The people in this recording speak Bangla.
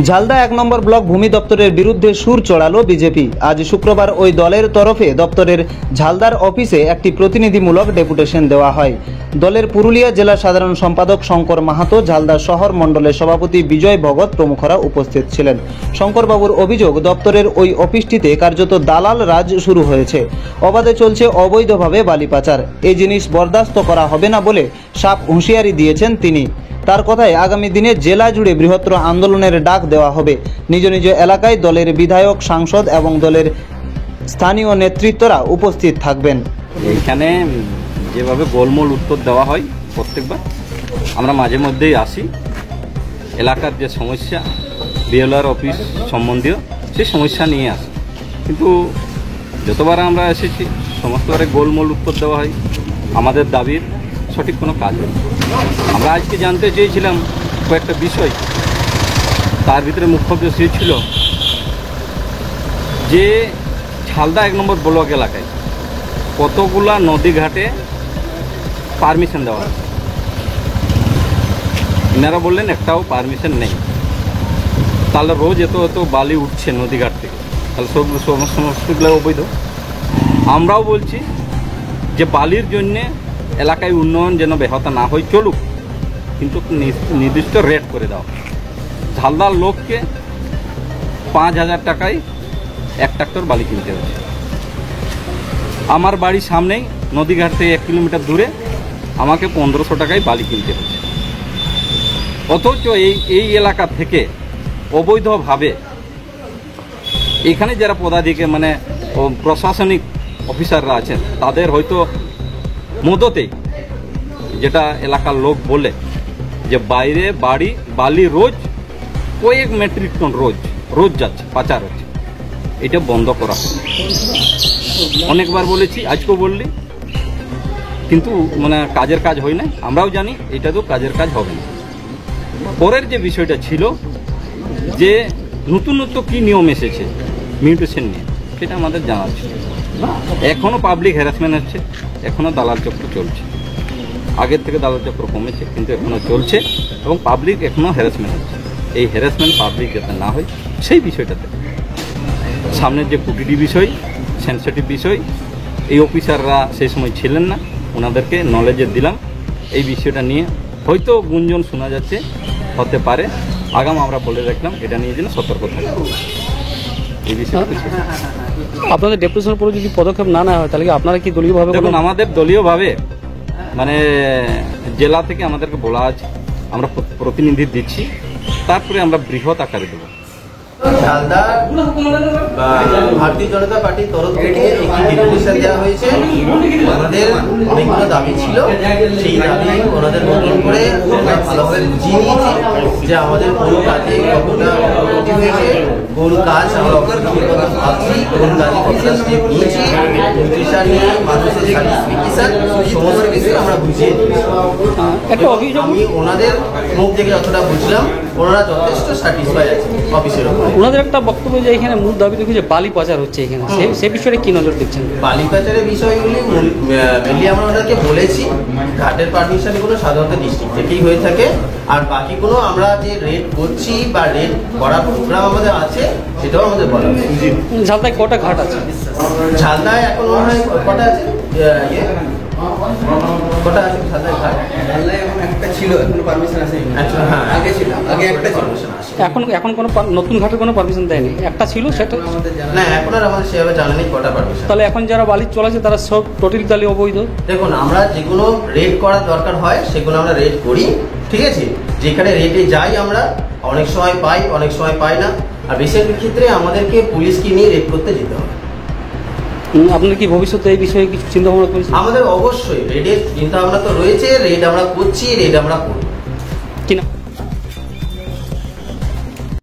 ঝালদা ১ নম্বর ব্লক ভূমি দপ্তরের বিরুদ্ধে সুর চড়ালো বিজেপি। আজ শুক্রবার ওই দলের তরফে দপ্তরের ঝালদার অফিসে একটি প্রতিনিধিমূলক ডেপুটেশন দেওয়া হয়। দলের পুরুলিয়া জেলা সাধারণ সম্পাদক শঙ্কর মাহাতো, ঝালদা শহর মণ্ডলের সভাপতি বিজয় ভগত প্রমুখরা উপস্থিত ছিলেন। শঙ্করবাবুর অভিযোগ, দপ্তরের ওই অফিসটিতে কার্যত দালাল রাজ শুরু হয়েছে। অবাধে চলছে অবৈধভাবে বালি পাচার। এই জিনিস বরদাস্ত করা হবে না বলে সাফ হুঁশিয়ারি দিয়েছেন তিনি। তার কথায় আগামী দিনে জেলা জুড়ে বৃহত্তর আন্দোলনের ডাক দেওয়া হবে। নিজ নিজ এলাকায় দলের বিধায়ক, সাংসদ এবং দলের স্থানীয় নেতৃত্বরা উপস্থিত থাকবেন। এইখানে যেভাবে গোলমোল উত্তর দেওয়া হয় প্রত্যেকবার, আমরা মাঝে মধ্যেই আসি, এলাকার যে সমস্যা বিএলআর অফিস সম্বন্ধীয় সেই সমস্যা নিয়ে আসি, কিন্তু যতবার আমরা এসেছি সমস্তবারে গোলমোল উত্তর দেওয়া হয়। আমাদের দাবির সঠিক কোনো কাজ হয়। আমরা আজকে জানতে চেয়েছিলাম কয়েকটা বিষয়, তার ভিতরে মুখ্য বিষয় ছিল যে ঝালদা ১ নম্বর ব্লক এলাকায় কতগুলা নদী ঘাটে পারমিশন দেওয়া আছে। এনারা বললেন একটাও পারমিশন নেই। তাহলে রোজ এত এত বালি উঠছে নদীঘাট থেকে, তাহলে সমস্তগুলো অবৈধ। আমরাও বলছি যে বালির জন্যে এলাকায় উন্নয়ন যেন ব্যাহত না হয়, চলুক, কিন্তু নির্দিষ্ট রেট করে দাও। ঝালদার লোককে ৫,০০০ টাকায় ১ ট্রাক্টর বালি কিনতে হচ্ছে। আমার বাড়ির সামনেই নদীঘাট থেকে ১ কিলোমিটার দূরে আমাকে ১৫০০ টাকায় বালি কিনতে হচ্ছে। অথচ এই এলাকা থেকে অবৈধভাবে এখানে যারা পদাধিকারী মানে প্রশাসনিক অফিসাররা আছেন, তাদের হয়তো মদতেই, যেটা এলাকার লোক বলে যে বাইরে বালি রোজ কয়েক মেট্রিক টন রোজ যাচ্ছে, পাচার হচ্ছে। এটা বন্ধ করা হয়। অনেকবার বলেছি, আজকেও বললি, কিন্তু মানে কাজের কাজ হয় না। আমরাও জানি এটা তো কাজের কাজ হবে না। পরের যে বিষয়টা ছিল যে নতুনত্ব কি নিয়ম এসেছে মিউটেশন নিয়ে, সেটা আমাদের জানা ছিল। এখনও পাবলিক হ্যারাসমেন্ট হচ্ছে, এখনও দালাল চক্র চলছে। আগের থেকে দালাল চক্র কমেছে, কিন্তু এখনও চলছে এবং পাবলিক এখনও হ্যারাসমেন্ট হচ্ছে। এই হ্যারাসমেন্ট পাবলিক যাতে না হয় সেই বিষয়টাতে সামনের যে কুটিটি বিষয়, সেন্সিটিভ বিষয়, এই অফিসাররা সেই সময় ছিলেন না, ওনাদেরকে নলেজে দিলাম। এই বিষয়টা নিয়ে হয়তো গুঞ্জন শোনা যাচ্ছে, হতে পারে, আগাম আমরা বলে রাখলাম এটা নিয়ে যেন সতর্ক থাকে। এই বিষয়ে আপনাদের ডেপুটেশনের পরে যদি পদক্ষেপ না নেওয়া হয়, তাহলে কি আপনারা কি দলীয়ভাবে? দেখুন, আমাদের দলীয়ভাবে মানে জেলা থেকে আমাদেরকে বলা আছে, আমরা প্রতিনিধি দিচ্ছি, তারপরে আমরা বৃহৎ আকারে দেবো। ঝালদা ভারতীয় জনতা পার্টির তরফ থেকে একটি ডেপুটেশন দেওয়া হয়েছে। আমাদের অনেকগুলো দাবি ছিল, সেই দাবি ওনাদের নতুন করে ভালোভাবে বুঝিয়ে নিয়েছি যে আমাদের কোন কাজে কতটা অগ্রগতি হয়েছে, কোন কাজ আমরা অগ্রগতির কথা ভাবছি, কোন কাজে কতটা স্টেপ নিয়েছি, নিউট্রিশন নিয়ে মানুষের সার্টিফিকেশন, সমস্ত কিছু আমরা বুঝিয়ে দিয়েছি। আমি ওনাদের মুখ থেকে যতটা বুঝলাম, ওনারা যথেষ্ট স্যাটিসফাই আছে অফিসের উপর। ওনাদের একটা বক্তব্য যে এখানে মূল দাবি দেখি যে বালি পাচার হচ্ছে এখানে, সেই বিষয়ে কি নজর দিচ্ছেন? বালি পাচারের বিষয়গুলি মেনলি আমরা ওনাদেরকে বলেছি, ঘাটের পারমিশনগুলো সাধারণত ডিস্ট্রিক্ট থেকেই হয়ে থাকে, আর বাকিগুলো আমরা যে রেড করছি বা রেড করার প্রোগ্রাম আমাদের আছে সেটাও আমাদের বলা হয়েছে। ঝালদায় কটা ঘাট আছে? ঝালদায় এখন মনে হয় কটা আছে, কটা আছে ঝালদায় ঘাট? ঝালদায় এখন একটা ছিল, এখন পারমিশন আসেনি। আচ্ছা, হ্যাঁ, আগে ছিল, আগে একটা পারমিশন আসে। এখন কোনো নতুন ঘাটের কোনো পারমিশন দেয়নি, একটা ছিল, সেটা আমাদের জানা না, এখন আর আমাদের সেভাবে জানা নেই কটা পারমিশন। তাহলে এখন যারা বালি চলাছে তারা সব টোটালি তাহলে অবৈধ। দেখুন, আমরা যেগুলো রেড করার দরকার হয় সেগুলো আমরা রেড করি, ঠিক আছে। যেখানে রেডে যাই আমরা, অনেক সময় পাই, অনেক সময় পাই না, আর বেশিরভাগ ক্ষেত্রে আমাদেরকে পুলিশকে নিয়ে রেড করতে যেতে হয়। আপনার কি ভবিষ্যতে এই বিষয়ে কিছু চিন্তা ভাবনা করেছেন? আমাদের অবশ্যই রেডের চিন্তা ভাবনা তো রয়েছে, রেড আমরা করছি, রেড আমরা করব।